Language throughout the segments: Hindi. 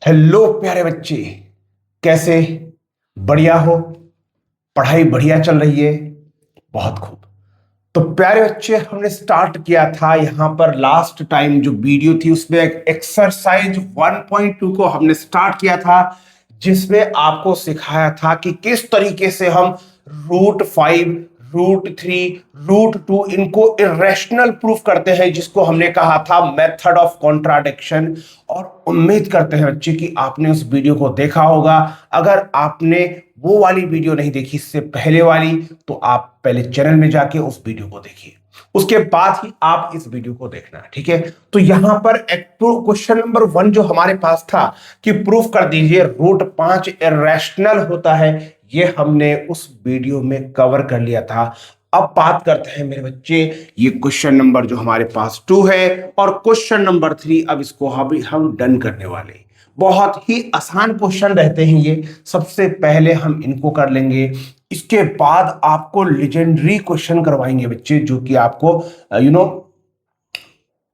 हेलो प्यारे बच्चे, कैसे? बढ़िया हो? पढ़ाई बढ़िया चल रही है? बहुत खूब। तो प्यारे बच्चे, हमने स्टार्ट किया था यहां पर लास्ट टाइम जो वीडियो थी उसमें एक्सरसाइज 1.2 को हमने स्टार्ट किया था, जिसमें आपको सिखाया था कि किस तरीके से हम √5, √3, √2 इनको इरेशनल प्रूफ करते हैं, जिसको हमने कहा था मेथड ऑफ कॉन्ट्राडिक्शन। और उम्मीद करते हैं बच्चे कि आपने उस वीडियो को देखा होगा। अगर आपने वो वाली वीडियो नहीं देखी, इससे पहले वाली, तो आप पहले चैनल में जाके उस वीडियो को देखिए, उसके बाद ही आप इस वीडियो को देखना। ठीक है? तो यहां पर क्वेश्चन नंबर 1 जो हमारे पास था कि प्रूफ कर दीजिए √5 इरेशनल होता है, ये हमने उस वीडियो में कवर कर लिया था। अब बात करते हैं मेरे बच्चे, ये क्वेश्चन नंबर जो हमारे पास 2 है और क्वेश्चन नंबर 3, अब इसको हम डन करने वाले हैं। बहुत ही आसान क्वेश्चन रहते हैं ये। सबसे पहले हम इनको कर लेंगे, इसके बाद आपको लेजेंडरी क्वेश्चन करवाएंगे बच्चे, जो कि आपको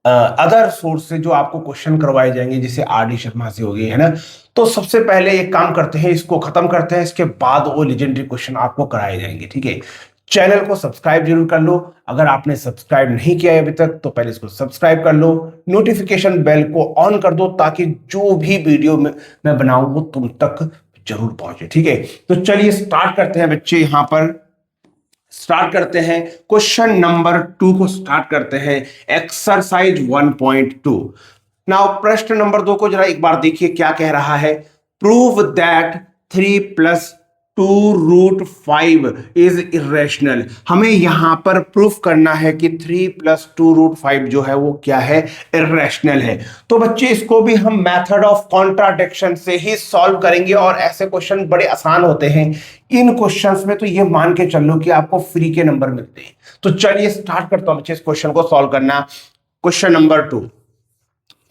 अदर सोर्स से जो आपको क्वेश्चन करवाए जाएंगे, जैसे आर डी शर्मा से हो गए, है ना। तो सबसे पहले एक काम करते हैं, इसको खत्म करते हैं, इसके बाद वो लेजेंडरी क्वेश्चन आपको कराए जाएंगे। ठीक है? चैनल को सब्सक्राइब जरूर कर लो। अगर आपने सब्सक्राइब नहीं किया है अभी तक, तो पहले इसको सब्सक्राइब कर लो, नोटिफिकेशन बेल को ऑन कर दो, ताकि जो भी वीडियो मैं बनाऊं वो तुम तक जरूर पहुंचे। ठीक है? तो चलिए स्टार्ट करते हैं बच्चे। यहां पर स्टार्ट करते हैं क्वेश्चन नंबर 2 को स्टार्ट करते हैं, एक्सरसाइज 1.2। नाउ प्रश्न नंबर 2 को जरा एक बार देखिए क्या कह रहा है। Prove that 3+2√5 is irrational. हमें यहां पर प्रूफ करना है कि 3+2√5 जो है वो क्या है, इरेशनल है। तो बच्चे इसको भी हम मेथड ऑफ कॉन्ट्राडिक्शन से ही सॉल्व करेंगे, और ऐसे क्वेश्चन बड़े आसान होते हैं। इन क्वेश्चंस में तो ये मान के चलो कि आपको फ्री के नंबर मिलते हैं। तो चलिए स्टार्ट करता हूं बच्चे इस क्वेश्चन को सॉल्व करना। क्वेश्चन नंबर 2,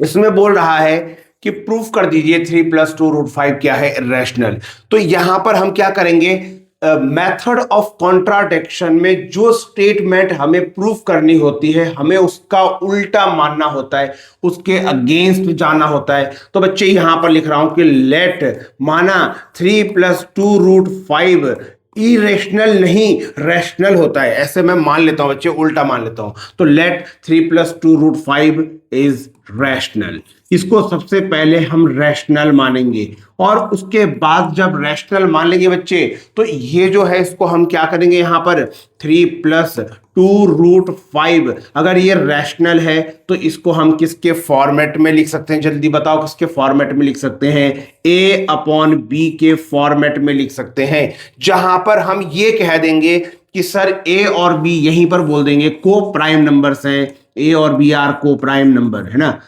इसमें बोल रहा है कि प्रूफ कर दीजिए 3+2√5 क्या है, इरेशनल। तो यहां पर हम क्या करेंगे, मेथड ऑफ कॉन्ट्राडिक्शन में जो स्टेटमेंट हमें प्रूफ करनी होती है, हमें उसका उल्टा मानना होता है, उसके अगेंस्ट जाना होता है। तो बच्चे यहां पर लिख रहा हूं कि लेट माना 3+2√5 इरेशनल नहीं रैशनल होता है, ऐसे मैं मान लेता हूं बच्चे, उल्टा मान लेता हूं। तो लेट 3+2√5 इज रैशनल। इसको सबसे पहले हम रैशनल मानेंगे, और उसके बाद जब रैशनल मान लेंगे बच्चे, तो ये जो है इसको हम क्या करेंगे, यहां पर 3+2√5 अगर ये रैशनल है तो इसको हम किसके फॉर्मेट में लिख सकते हैं, जल्दी बताओ किसके फॉर्मेट में लिख सकते हैं? A/B के फॉर्मेट में लिख सकते हैं, जहां पर हम ये कह देंगे कि सर A और B यहीं पर बोल देंगे को प्राइम नंबर्स हैं, A और B आर को प्राइम नंबर, है ना।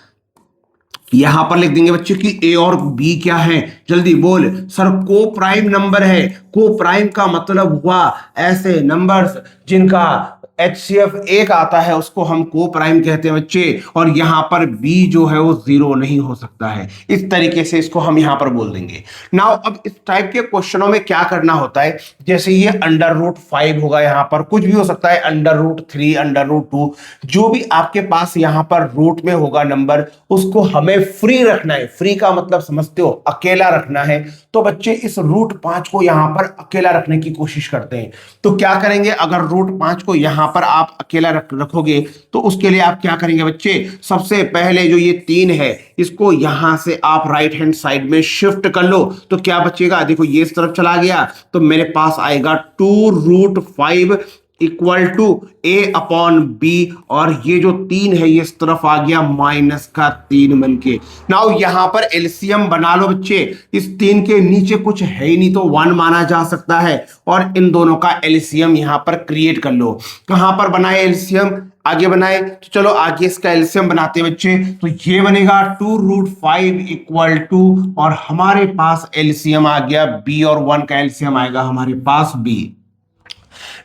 यहां पर लिख देंगे बच्चे कि ए और बी क्या है, जल्दी बोल सर, को प्राइम नंबर है। को प्राइम का मतलब हुआ ऐसे नंबर्स जिनका HCF 1 आता है, उसको हम को प्राइम कहते हैं बच्चे। और यहां पर बी जो है वो 0 नहीं हो सकता है। इस तरीके से इसको हम यहां पर बोल देंगे। नाउ अब इस टाइप के क्वेश्चनों में क्या करना होता है, जैसे ये √5 होगा, यहां पर कुछ भी हो सकता है, √3, √2, जो भी आपके पास यहां पर रूट में होगा नंबर, उसको हमें फ्री रखना है। फ्री का मतलब समझते हो, अकेला रखना है। तो बच्चे इस √5 को यहां पर अकेला रखने की कोशिश करते हैं। तो क्या करेंगे, अगर √5 को यहां पर आप अकेला रखोगे, तो उसके लिए आप क्या करेंगे बच्चे, सबसे पहले जो ये 3 है, इसको यहां से आप राइट हैंड साइड में शिफ्ट कर लो। तो क्या बचेगा, देखो ये इस तरफ चला गया, तो मेरे पास आएगा 2√5 इक्वल टू A/B, और ये जो 3 है ये इस तरफ आ गया -3 बन के। नाउ यहां पर एलसीएम बना लो बच्चे। इस 3 के नीचे कुछ है ही नहीं, तो 1 माना जा सकता है, और इन दोनों का एलसीएम यहां पर क्रिएट कर लो। कहां पर बनाए एलसीएम, आगे बनाए, तो चलो आगे इसका एलसीएम बनाते हैं बच्चे। तो ये बनेगा 2√5 इक्वल टू, और हमारे पास एलसीएम आ गया B, और 1 का एलसीएम आएगा हमारे पास B।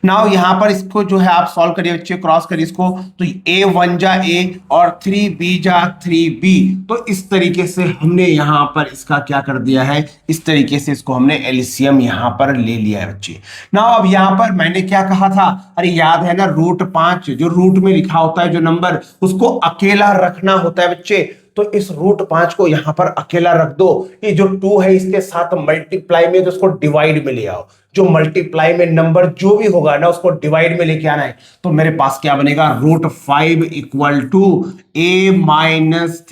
नाउ यहां पर इसको जो है आप सॉल्व करिए बच्चे, क्रॉस करिए इसको, तो A1 जा A और 3B जा 3B। तो इस तरीके से हमने यहां पर इसका क्या कर दिया है, इस तरीके से इसको हमने एलसीएम यहां पर ले लिया है बच्चे। नाउ अब यहां पर मैंने क्या कहा था, अरे याद है ना, √5 जो रूट में लिखा होता है जो नंबर, उसको अकेला रखना होता है बच्चे। तो इस √5 को यहां पर अकेला रख दो, ये जो 2 है इसके साथ मल्टीप्लाई में, तो उसको डिवाइड में ले आओ, जो मल्टीप्लाई में नंबर जो भी होगा ना उसको डिवाइड में लेके आना है। तो मेरे पास क्या बनेगा, √5 इक्वल टू a-3b/b,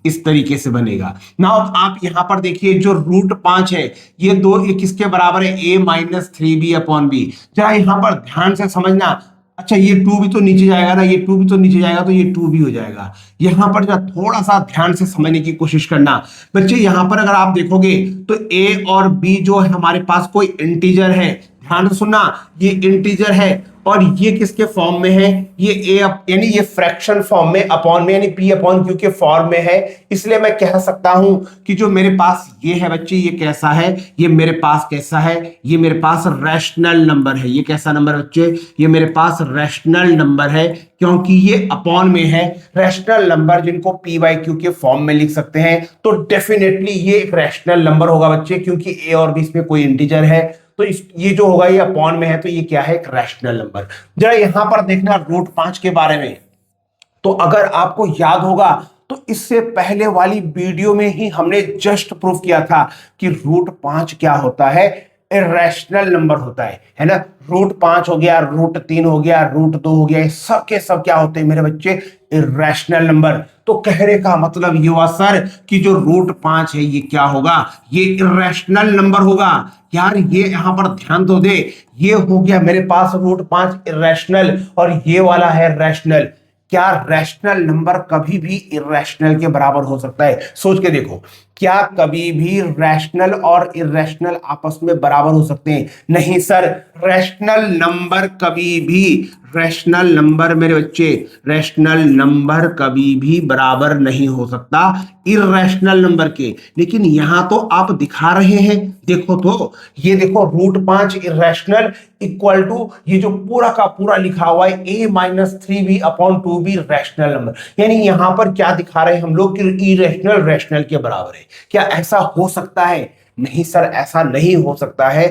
इस तरीके से बनेगा। नाउ आप यहां पर देखिए जो √5 है ये ये किसके बराबर है, a-3b/b। जरा यहां पर ध्यान से समझना, अच्छा ये 2 भी तो नीचे जाएगा ना, ये 2 भी तो नीचे जाएगा, तो ये 2 भी हो जाएगा। यहां पर जरा थोड़ा सा ध्यान से समझने की कोशिश करना बच्चे। यहां पर अगर आप देखोगे तो a और b जो है हमारे पास कोई इंटीजर है, ध्यान से सुनना, ये इंटीजर है और ये किसके फॉर्म में है, ये a यानी ये फ्रैक्शन फॉर्म में, अपॉन में, यानी p/q के फॉर्म में है। इसलिए मैं कह सकता हूं कि जो मेरे पास ये है बच्चे, ये कैसा है, ये मेरे पास कैसा है, ये मेरे पास रैशनल नंबर है। ये कैसा नंबर बच्चे, ये मेरे पास रैशनल नंबर है, क्योंकि ये अपॉन में है। रैशनल नंबर जिनको p/q के फॉर्म में लिख सकते हैं, तो डेफिनेटली ये एक रैशनल नंबर होगा बच्चे, क्योंकि a और b इसमें कोई इंटीजर है, तो ये जो होगा ये अपॉन में है, तो ये क्या है, एक रैशनल नंबर। जरा यहां पर देखना √5 के बारे में, तो अगर आपको याद होगा तो इससे पहले वाली वीडियो में ही हमने जस्ट प्रूफ किया था कि √5 क्या होता है, इरेशनल नंबर होता है ना। √5 हो गया, √3 हो गया, √2 हो गया, ये सब के सब क्या होते हैं मेरे बच्चे, इरेशनल नंबर। तो कहने का मतलब ये हुआ सर कि जो √5 है ये क्या होगा, ये इरेशनल नंबर होगा। यार ये यहां पर ध्यान तो दे, ये हो गया मेरे पास √5 इरेशनल और ये वाला है रैशनल। क्या रैशनल नंबर कभी भी इरेशनल के बराबर हो सकता है, सोच के देखो, क्या कभी भी रैशनल और इरेशनल आपस में बराबर हो सकते हैं, नहीं सर। रैशनल नंबर कभी भी, रैशनल नंबर मेरे बच्चे, रैशनल नंबर कभी भी बराबर नहीं हो सकता इरेशनल नंबर के। लेकिन यहां तो आप दिखा रहे हैं, देखो तो, ये देखो √5 इरेशनल इक्वल टू ये जो पूरा का पूरा लिखा हुआ है a-3b/2b रैशनल नंबर। यानी यहां पर क्या दिखा रहे हैं हम लोग कि इरेशनल रैशनल के बराबर है। क्या ऐसा हो सकता है, नहीं सर, ऐसा नहीं हो सकता है।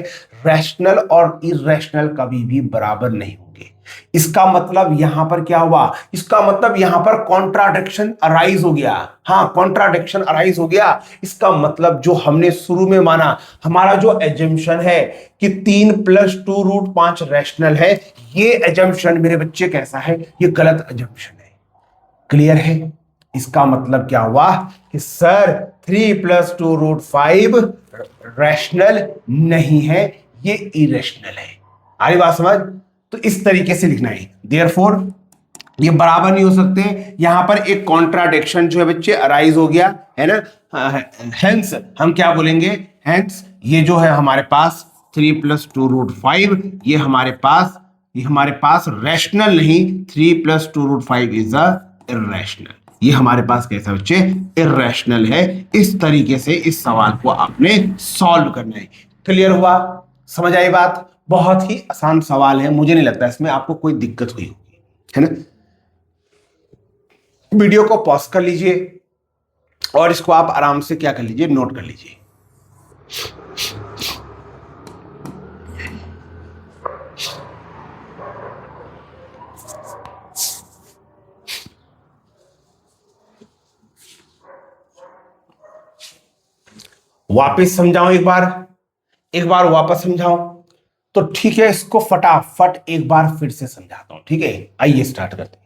रैशनल और इरेशनल कभी भी बराबर नहीं होंगे। इसका मतलब यहां पर क्या हुआ, इसका मतलब यहां पर कॉन्ट्राडिक्शन अराइज हो गया। हाँ, कॉन्ट्राडिक्शन अराइज हो गया। इसका मतलब जो हमने शुरू में माना, हमारा जो एजम्पशन है कि 3 + 2 √5 रैशनल है, ये एजम्पशन मेरे बच्चे कैसा है, ये गलत एजम्पशन है। क्लियर है? इसका मतलब क्या हुआ कि सर 3 + 2 √5 रैशनल नहीं है, ये इरेशनल है। आई बात समझ? तो इस तरीके से लिखना है। देयरफॉर ये बराबर नहीं हो सकते। यहां पर एक कॉन्ट्राडिक्शन जो है बच्चे अराइज हो गया है ना। हेंस हम क्या बोलेंगे, हेंस ये जो है हमारे पास 3 + 2 √5 ये हमारे पास रैशनल नहीं, 3 + 2 √5 इज अ इरेशनल। ये हमारे पास कैसा बच्चे, इरेशनल है। इस तरीके से इस सवाल को आपने सॉल्व करना है। क्लियर हुआ? समझ आई बात? बहुत ही आसान सवाल है, मुझे नहीं लगता इसमें आपको कोई दिक्कत हुई होगी, है ना। वीडियो को पॉज कर लीजिए और इसको आप आराम से क्या कर लीजिए, नोट कर लीजिए। वापस समझाऊं, एक बार वापस समझाऊं तो ठीक है। इसको फटाफट एक बार फिर से समझाता हूं, ठीक है। आइए स्टार्ट करते हैं।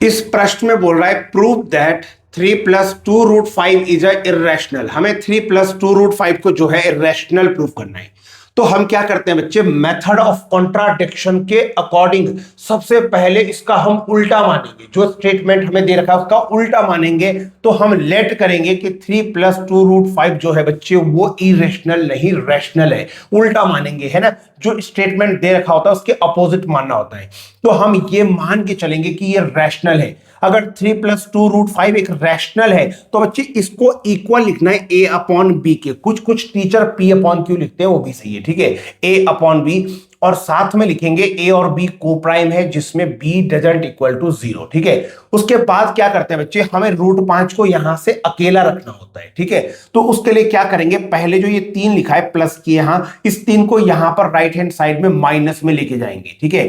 इस प्रश्न में बोल रहा है prove that 3 + 2 √5 is a irrational. हमें 3 + 2 √5 को जो है इरेशनल प्रूव करना है। तो हम क्या करते हैं बच्चे, मेथड ऑफ कॉन्ट्राडिक्शन के अकॉर्डिंग सबसे पहले इसका हम उल्टा मानेंगे। जो स्टेटमेंट हमें दे रखा है उसका उल्टा मानेंगे। तो हम लेट करेंगे कि 3 + 2 √5 जो है बच्चे वो इरेशनल नहीं रैशनल है, उल्टा मानेंगे, है ना। जो स्टेटमेंट दे रखा होता है उसके अपोजिट मानना होता है। तो हम ये मान के चलेंगे कि ये रैशनल है। अगर 3 + 2 √5 एक रैशनल है तो बच्चे इसको इक्वल लिखना है a/b के। कुछ टीचर p/q लिखते हैं, वो भी सही है, ठीक है, a/b। और साथ में लिखेंगे a और b को प्राइम है जिसमें b डजंट इक्वल टू 0, ठीक है। उसके बाद क्या करते हैं बच्चे, हमें √5 को यहां से अकेला रखना होता है, ठीक है। तो उसके लिए क्या करेंगे, पहले जो ये 3 लिखा है प्लस की, यहां इस 3 को यहां पर राइट हैंड साइड में माइनस में लेके जाएंगे, ठीक है।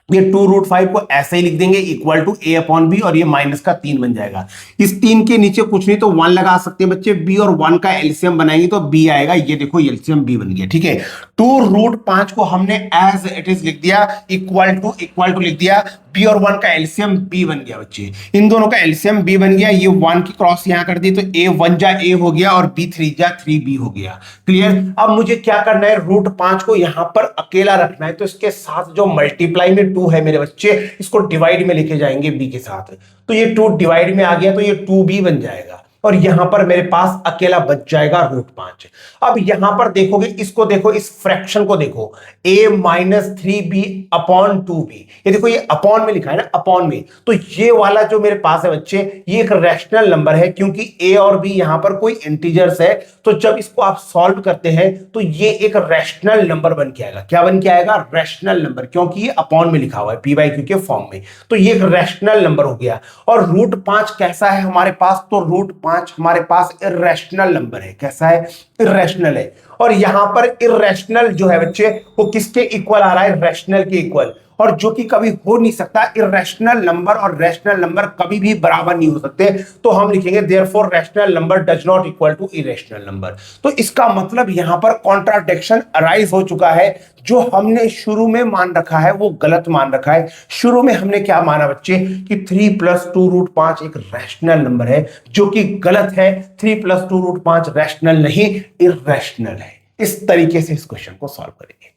ये 2√5 को ऐसे ही लिख देंगे equal to a upon B, और ये माइनस का 3 बन जाएगा। इस 3 के नीचे कुछ नहीं तो 1 लगा सकते हैं बच्चे, b और 1 का एलसीएम बनाएंगे तो b आएगा, ये देखो एलसीएम b बन गया। ठीक है, 2√5 को हमने एज इट इज लिख दिया, इक्वल टू लिख दिया, b और 1 का एलसीएम b बन गया बच्चे, इन दोनों का एलसीएम b बन गया। ये 1 की क्रॉस यहां कर दी तो a 1 जा a हो गया और b 3 जा 3b हो गया। क्लियर? अब मुझे क्या करना है, √5 को यहां पर अकेला रखना है, तो इसके साथ जो मल्टीप्लाई में 2 है मेरे बच्चे, इसको डिवाइड में लेके जाएंगे b के साथ, तो ये 2 डिवाइड में आ गया तो ये 2b बन जाएगा, और यहां पर मेरे पास अकेला बच जाएगा √5। अब यहां पर देखोगे, इसको देखो, इस फ्रैक्शन को देखो, a minus 3b upon 2b, ये देखो ये अपॉन में लिखा है ना, अपॉन में, तो ये वाला जो मेरे पास है बच्चे, ये एक रैशनल नंबर है, क्योंकि a और b यहां पर कोई इंटीजर्स है, तो जब इसको आप सॉल्व करते हैं तो ये एक रैशनल नंबर बन के आएगा। क्या बन के आएगा? रैशनल नंबर, क्योंकि ये अपॉन में लिखा हुआ है p/q के फॉर्म में, तो ये एक रैशनल नंबर हो गया। और √5 कैसा है हमारे पास? तो √5 हमारे पास इर्रेशनल नंबर है। कैसा है? इर्रेशनल है। और यहां पर इर्रेशनल जो है बच्चे, वो किसके इक्वल आ रहा है? रैशनल के इक्वल, और जो कि कभी हो नहीं सकता। इर्रेशनल नंबर और रैशनल नंबर कभी भी बराबर नहीं हो सकते, तो हम लिखेंगे therefore rational number does not equal to irrational number. तो इसका मतलब यहां पर कॉन्ट्राडिक्शन अराइज हो चुका है। जो हमने शुरू में मान रखा है वो गलत मान रखा है। शुरू में हमने क्या माना बच्चे कि 3 + 2√5 एक रैशनल नंबर है, जो कि गलत है। 3 + 2√5 रैशनल नहीं, इर्रेशनल है। इस तरीके से इस क्वेश्चन को सॉल्व करेंगे।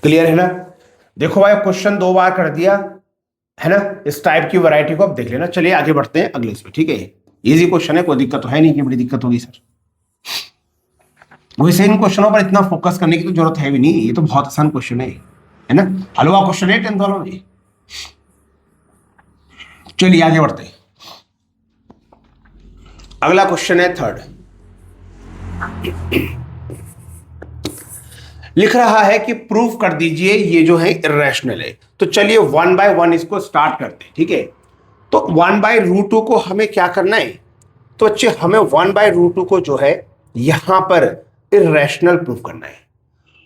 क्लियर है ना? देखो भाई, क्वेश्चन 2 बार कर दिया है ना, इस टाइप की वैरायटी को अब देख लेना। चलिए आगे बढ़ते हैं अगले इसमें। ठीक है, इजी क्वेश्चन है, कोई दिक्कत तो है नहीं कि बड़ी दिक्कत होगी सर। वैसे इन क्वेश्चनों पर इतना फोकस करने की तो जरूरत है भी नहीं, ये तो बहुत आसान क्वेश्चन है ना, हलवा क्वेश्चन है 10th वालों में। चलिए आगे बढ़ते हैं। अगला क्वेश्चन है 3rd, लिख रहा है कि प्रूफ कर दीजिए ये जो है इर्रेशनल है। तो चलिए 1 बाय 1 इसको स्टार्ट करते हैं। ठीक है, तो 1/√2 को हमें क्या करना है? तो बच्चे हमें 1/√2 को जो है यहां पर इर्रेशनल प्रूफ करना है।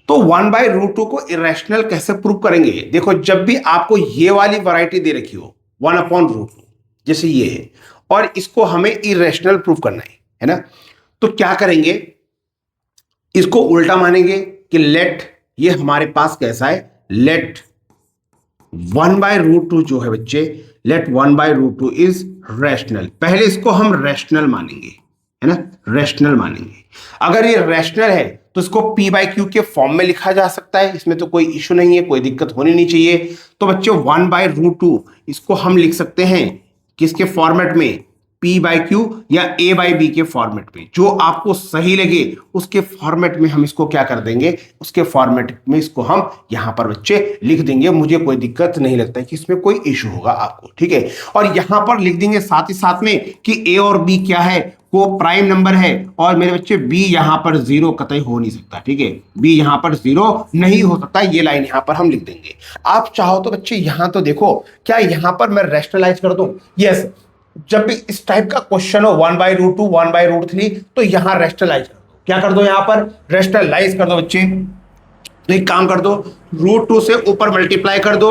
तो 1/√2 को इर्रेशनल कैसे प्रूफ करेंगे? देखो, जब भी आपको ये वाली वैरायटी दे रखी हो 1/√2 जैसे ये है, और इसको हमें इर्रेशनल प्रूफ करना है ना, तो क्या करेंगे? इसको उल्टा मानेंगे कि लेट, ये हमारे पास कैसा है, लेट 1/√2 जो है बच्चे, लेट 1/√2 इज रैशनल। पहले इसको हम रैशनल मानेंगे, है ना, रैशनल मानेंगे। अगर ये रैशनल है तो इसको p/q के फॉर्म में लिखा जा सकता है, इसमें तो कोई इशू नहीं है, कोई दिक्कत होनी नहीं चाहिए। तो बच्चे 1/√2 इसको हम लिख सकते हैं किसके फॉर्मेट में? p/q या a/b के फॉर्मेट में, जो आपको सही लगे उसके फॉर्मेट में हम इसको क्या कर देंगे, उसके फॉर्मेट में इसको हम यहां पर बच्चे लिख देंगे। मुझे कोई दिक्कत नहीं लगता है कि इसमें कोई इशू होगा आपको। ठीक है, और यहां पर लिख देंगे साथ ही साथ में कि a और b क्या है, को प्राइम नंबर है, और मेरे बच्चे b यहां पर 0 कतई हो नहीं सकता। ठीक है, b यहां पर 0 नहीं हो सकता, ये लाइन यहां पर हम लिख देंगे। आप चाहो तो बच्चे यहां तो देखो, क्या यहां पर मैं रैशनलाइज कर दूं? यस, जब भी इस टाइप का क्वेश्चन हो 1/√2 1/√3, तो यहां रैशनलाइज कर दो। क्या कर दो? यहां पर रैशनलाइज कर दो बच्चे। तो एक काम कर दो, √2 से ऊपर मल्टीप्लाई कर दो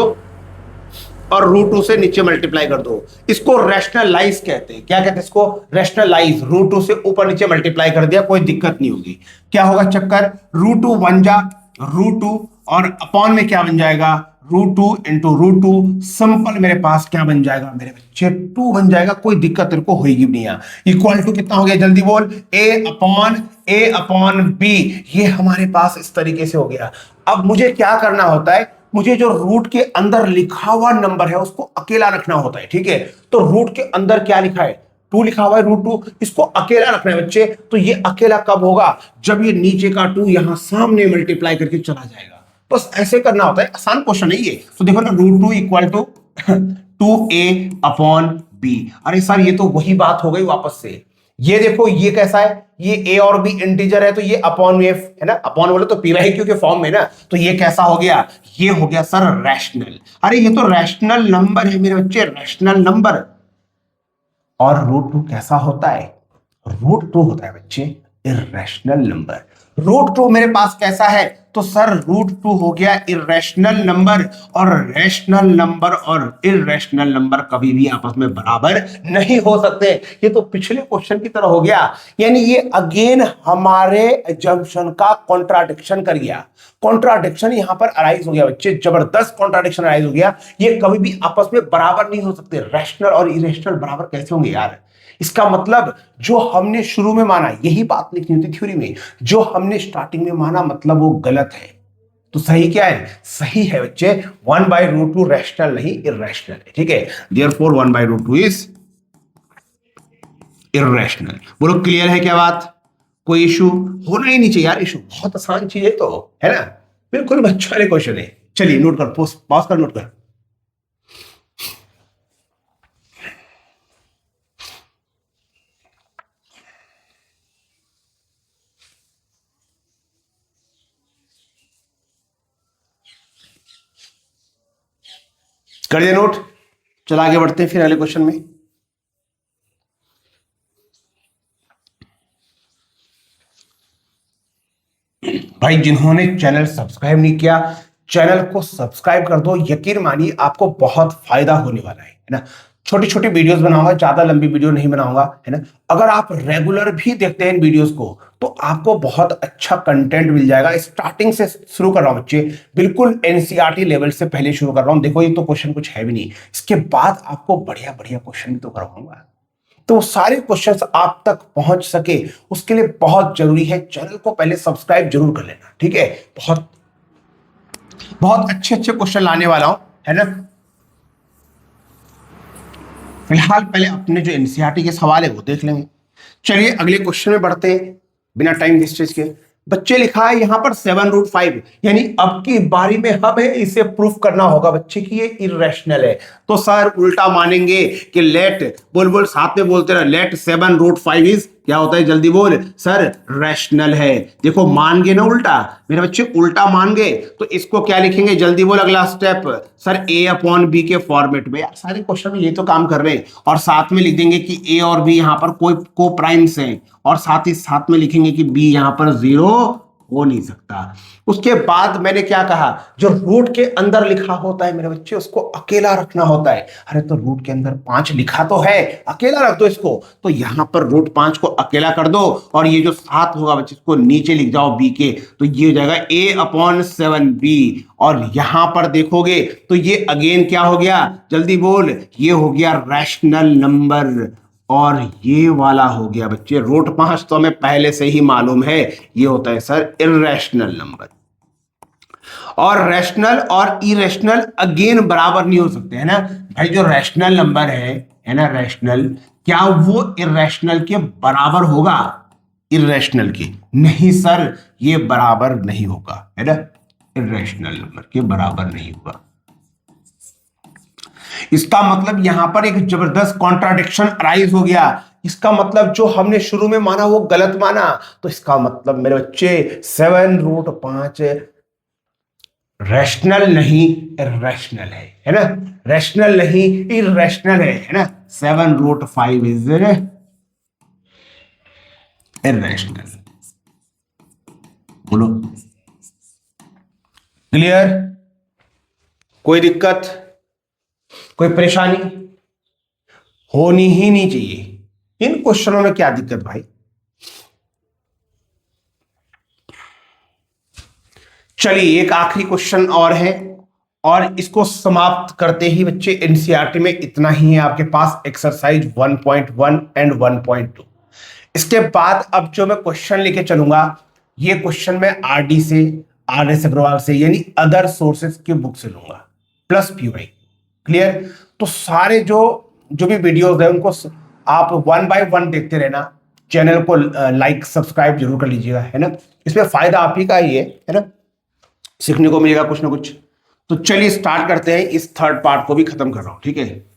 और √2 से नीचे मल्टीप्लाई कर दो। इसको रैशनलाइज कहते हैं। क्या कहते हैं इसको? रैशनलाइज। √2 से ऊपर नीचे मल्टीप्लाई कर दिया, कोई दिक्कत नहीं होगी। क्या होगा चक्कर? √2 1 जा √2, और अपॉन में क्या बन जाएगा? √2 इंटू √2, सिंपल मेरे पास क्या बन जाएगा मेरे बच्चे? 2 बन जाएगा, कोई दिक्कत तेरे को होगी नहीं। इक्वल टू कितना हो गया? जल्दी बोल। a अपॉन b, ये हमारे पास इस तरीके से हो गया। अब मुझे क्या करना होता है? मुझे जो रूट के अंदर लिखा हुआ नंबर है उसको अकेला रखना होता है। ठीक है, तो रूट के अंदर क्या लिखा है? 2 लिखा हुआ है, √2, इसको अकेला रखना है बच्चे। तो ये अकेला कब होगा? जब ये नीचे का 2 यहां सामने मल्टीप्लाई करके चला जाएगा। बस ऐसे करना होता है, आसान क्वेश्चन है ये। तो देखो ना, √2 equal to 2a upon b। अरे सर, ये तो वही बात हो गई वापस से। ये देखो, ये कैसा है? ये a और b इंटीजर है, तो ये अपॉन में है ना, अपॉन बोले तो p/q के फॉर्म में ना, तो ये कैसा हो गया? ये हो गया सर रैशनल। अरे ये तो रैशनल नंबर है मेरे बच्चे, रैशनल नंबर। और √2 कैसा होता है? √2 होता है बच्चे इर्रेशनल नंबर। रूट टू मेरे पास कैसा है, तो सर रूट टू हो गया इर्रेशनल नंबर, और रैशनल नंबर और इर्रेशनल नंबर कभी भी आपस में बराबर नहीं हो सकते। ये तो पिछले क्वेश्चन की तरह हो गया, यानी ये अगेन हमारे एजम्पशन का कॉन्ट्राडिक्शन कर गया। कॉन्ट्राडिक्शन यहां पर अराइज हो गया बच्चे, जबरदस्त कॉन्ट्राडिक्शन अराइज हो गया। ये कभी भी आपस में बराबर नहीं हो सकते। रैशनल और इरेशनल बराबर कैसे होंगे यार? इसका मतलब जो हमने शुरू में माना, यही बात लिखनी होती थ्योरी में, जो हमने स्टार्टिंग में माना मतलब वो गलत है। तो सही क्या है? सही है बच्चे 1/√2 रैशनल नहीं इर्रेशनल है। ठीक है, देयरफॉर 1/√2 इज इर्रेशनल। बोलो क्लियर है क्या बात? कोई इशू होना ही नहीं चाहिए यार, इशू बहुत आसान चीज है, तो है ना, बिल्कुल बच्चों वाले क्वेश्चन है। चलिए नोट कर, पॉज कर, नोट कर। कर दिया नोट? चलो आगे बढ़ते हैं फिर अगले क्वेश्चन में। भाई जिन्होंने चैनल सब्सक्राइब नहीं किया, चैनल को सब्सक्राइब कर दो। यकीन मानिए आपको बहुत फायदा होने वाला है ना। छोटी छोटी वीडियोस बनाऊंगा, ज्यादा लंबी वीडियो नहीं बनाऊंगा, है ना। अगर आप रेगुलर भी देखते हैं इन वीडियोस को तो आपको बहुत अच्छा कंटेंट मिल जाएगा। स्टार्टिंग से शुरू कर रहा हूं बच्चे, बिल्कुल एनसीईआरटी लेवल से पहले शुरू कर रहा हूं। देखो ये तो क्वेश्चन कुछ है भी नहीं, इसके बाद आपको बढ़िया बढ़िया क्वेश्चन भी तो करवाऊंगा। तो सारे क्वेश्चंस आप तक पहुंच सके उसके लिए बहुत जरूरी है चैनल को पहले सब्सक्राइब जरूर कर लेना। ठीक है, बहुत बहुत अच्छे अच्छे क्वेश्चन लाने वाला हूं, है ना। फिलहाल पहले अपने जो एनसीईआरटी के सवाल है वो देख लेंगे। चलिए अगले क्वेश्चन में बढ़ते हैं बिना टाइम वेस्टेज के। बच्चे लिखा है यहां पर 7√5, यानी अब की बारी में हमें इसे प्रूफ करना होगा बच्चे कि ये इर्रेशनल है। तो सर उल्टा मानेंगे कि लेट, बोल बोल साथ में बोलते रहे, लेट 7√5 इज क्या होता है, जल्दी बोल सर, रैशनल है। देखो मान गए ना उल्टा, मेरे बच्चे उल्टा मान गए, तो इसको क्या लिखेंगे, जल्दी बोल अगला स्टेप, सर A/B के फॉर्मेट में। यार सारे क्वेश्चन में ये तो काम कर रहे हैं, और साथ में लिख देंगे कि A और B यहां पर कोई को प्राइम्स हैं, और साथ ही साथ में लिखेंगे कि B यहां पर 0 हो नहीं सकता। उसके बाद मैंने क्या कहा, जो रूट के अंदर लिखा होता है मेरे बच्चे उसको अकेला रखना होता है। अरे तो रूट के अंदर 5 लिखा तो है, अकेला रख दो इसको। तो यहां पर रूट 5 को अकेला कर दो, और ये जो 7 होगा बच्चे इसको नीचे लिख जाओ B के, तो ये हो जाएगा A/7B। और यहां पर देखोगे तो ये अगेन क्या हो गया, जल्दी बोल, ये हो गया रैशनल नंबर। और ये वाला हो गया बच्चे रूट 5, तो हमें पहले से ही मालूम है ये होता है सर इर्रेशनल नंबर। और रैशनल और इरेशनल अगेन बराबर नहीं हो सकते, है ना भाई। जो रैशनल नंबर है ना, रैशनल, क्या वो इरेशनल के बराबर होगा? इरेशनल के नहीं सर, ये बराबर नहीं होगा, है ना, इरेशनल नंबर के बराबर नहीं होगा। इसका मतलब यहां पर एक जबरदस्त कॉन्ट्राडिक्शन अराइज हो गया। इसका मतलब जो हमने शुरू में माना वो गलत माना, तो इसका मतलब मेरे बच्चे 7√5 रैशनल नहीं इर्रेशनल है ना। रैशनल नहीं इर्रेशनल है ना। 7√5 इज इर्रेशनल। बोलो क्लियर? कोई दिक्कत, कोई परेशानी? होनी ही नहीं चाहिए। इन क्वेश्चनों में क्या दिक्कत भाई? चलिए एक आखिरी क्वेश्चन और है, और इसको समाप्त करते ही बच्चे एनसीईआरटी में इतना ही है आपके पास, एक्सरसाइज 1.1 एंड 1.2। इसके बाद अब जो मैं क्वेश्चन लेके चलूंगा, ये क्वेश्चन मैं RD से, RS अग्रवाल से, यानी अदर सोर्सेस की बुक से लूंगा, प्लस PY। क्लियर? तो सारे जो जो भी वीडियोस है उनको आप 1 बाय 1 देखते रहना। चैनल को लाइक सब्सक्राइब जरूर कर लीजिएगा, है ना। इसमें फायदा आप ही का ही है ना, सीखने को मिलेगा कुछ ना कुछ। तो चलिए स्टार्ट करते हैं, इस थर्ड पार्ट को भी खत्म कर रहा हूं, ठीक है।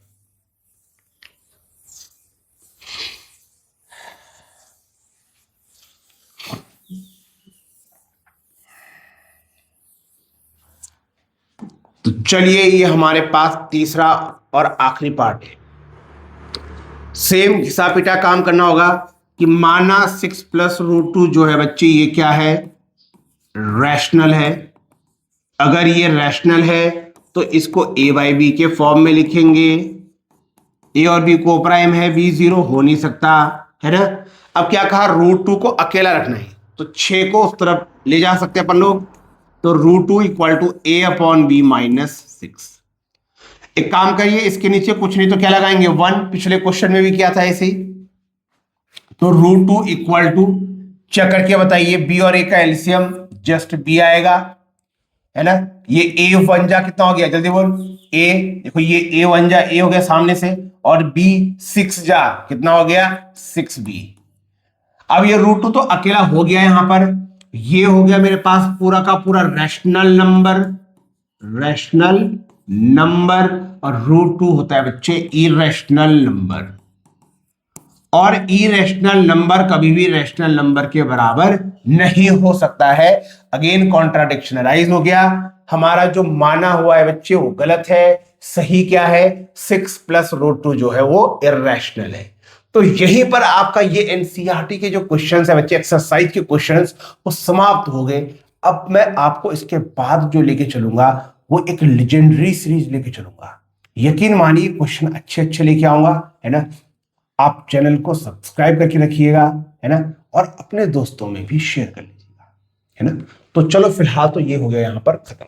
तो चलिए ये हमारे पास तीसरा और आखिरी पार्ट है। सेम घिसा पिटा काम करना होगा। कि माना 6 प्लस रूट 2 जो है बच्चे ये क्या है, रैशनल है। अगर ये रैशनल है तो इसको a बाई बी के फॉर्म में लिखेंगे। ए और बी को प्राइम है, बी जीरो हो नहीं सकता है ना। अब क्या कहा, रूट 2 को अकेला रखना है तो 6 को उस तरफ ले जा सकते हैं अपन लोग। तो root 2 equal to A upon B minus 6। एक काम करिए, इसके नीचे कुछ नहीं तो क्या लगाएंगे 1, पिछले क्वेश्चन में भी किया था ऐसे ही। तो रूट 2 इक्वल टू, चेक करके बताइए, बी और ए का एलसीएम जस्ट बी आएगा है ना। ये ए वन जा कितना हो गया, जल्दी बोल। ए देखो, ये ए वन जा ए हो गया सामने से, और बी 6 जा कितना हो गया 6b। अब ये रूट 2 तो अकेला हो गया यहां पर। ये हो गया मेरे पास पूरा का पूरा रैशनल नंबर, रैशनल नंबर। और रूट 2 होता है बच्चे इरेशनल नंबर, और इरेशनल नंबर कभी भी रैशनल नंबर के बराबर नहीं हो सकता है। अगेन कॉन्ट्राडिक्शन राइज हो गया। हमारा जो माना हुआ है बच्चे वो गलत है, सही क्या है, 6 प्लस रूट 2 जो है वो इरेशनल है। तो यहीं पर आपका ये एनसीईआरटी के जो क्वेश्चंस है बच्चे, एक्सरसाइज के क्वेश्चंस, वो समाप्त हो गए। अब मैं आपको इसके बाद जो लेके चलूंगा वो एक लेजेंडरी सीरीज लेके चलूंगा। यकीन मानिए क्वेश्चन अच्छे अच्छे लेके आऊंगा है ना। आप चैनल को सब्सक्राइब करके रखिएगा है ना, और अपने दोस्तों में भी शेयर कर लीजिएगा है ना। तो चलो फिलहाल तो ये हो गया यहां पर खत्म।